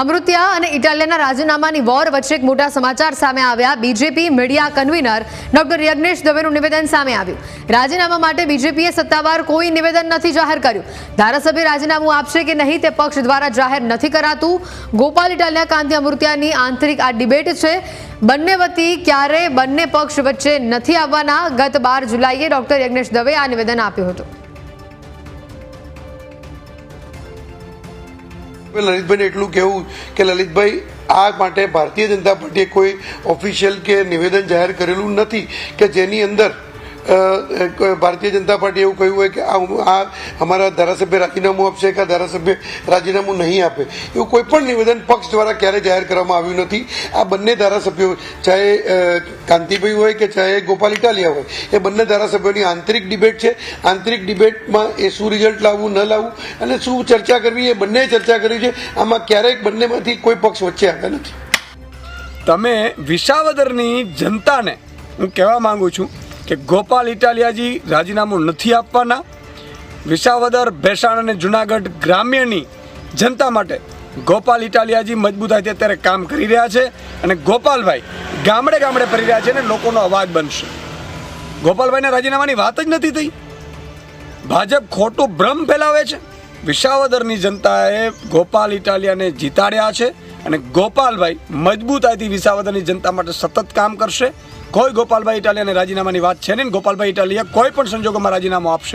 અમૃત્યા અને ઇટાલિયાના રાજીનામાની વોર વચ્ચે એક મોટા સમાચાર સામે આવ્યા। BJP media convener doctor Yagnesh દવેનું નિવેદન સામે આવ્યું। રાજીનામા માટે બીજેપીએ સત્તાવાર કોઈ નિવેદન નથી જાહેર કર્યું। ધારાસભ્ય રાજીનામું આપશે કે નહીં તે પક્ષ દ્વારા જાહેર નથી કરાતું। ગોપાલ ઇટાલિયા કાંતિ અમૃત્યાની આંતરિક આ ડિબેટ છે। બંને વતી ક્યારે બંને પક્ષ વચ્ચે નથી આવવાના। ગત 12 જુલાઈએ ડોક્ટર યજ્ઞેશ દવે આ નિવેદન આપ્યું હતું। લલિતભાઈને એટલું કહેવું કે લલિતભાઈ આ માટે ભારતીય જનતા પાર્ટીએ કોઈ ઓફિશિયલ કે નિવેદન જાહેર કરેલું નથી કે જેની અંદર ભારતીય જનતા પાર્ટી એવું કહ્યું હોય કે આ અમારા ધારાસભ્ય રાજીનામું આપશે કે ધારાસભ્ય રાજીનામું નહીં આપે, એવું કોઈ પણ નિવેદન પક્ષ દ્વારા ક્યારેય જાહેર કરવામાં આવ્યું નથી। આ બંને ધારાસભ્યો, ચાહે કાંતિભાઈ હોય કે ચાહે ગોપાલ ઇટાલિયા હોય, એ બંને ધારાસભ્યોની આંતરિક ડિબેટ છે। આંતરિક ડિબેટમાં એ શું રિઝલ્ટ લાવવું ન લાવવું અને શું ચર્ચા કરવી એ બંને ચર્ચા કરી છે। આમાં ક્યારેય બંનેમાંથી કોઈ પક્ષ વચ્ચે આવ્યા નથી। તમે વિસાવદરની જનતાને હું કહેવા માંગુ છું કે ગોપાલ ઇટાલિયાજી રાજીનામું નથી આપવાના। વિસાવદર, ભેસાણ અને જુનાગઢ ગ્રામ્યની જનતા માટે ગોપાલ ઇટાલિયાજી મજબૂતાઈથી અત્યારે કામ કરી રહ્યા છે અને ગોપાલભાઈ ગામડે ગામડે ફરી રહ્યા છે અને લોકોનો અવાજ બનશે। ગોપાલભાઈના રાજીનામાની વાત જ નથી થઈ। ભાજપ ખોટું ભ્રમ ફેલાવે છે। વિસાવદરની જનતાએ ગોપાલ ઇટાલિયાને જીતાડ્યા છે અને ગોપાલભાઈ મજબૂતાઈથી વિસાવદરની જનતા માટે સતત કામ કરશે। કોઈ ગોપાલભાઈ ઇટાલિયાને રાજીનામાની વાત છે નહીં। ગોપાલભાઈ ઇટાલિયા કોઈ પણ સંજોગોમાં રાજીનામું આપશે।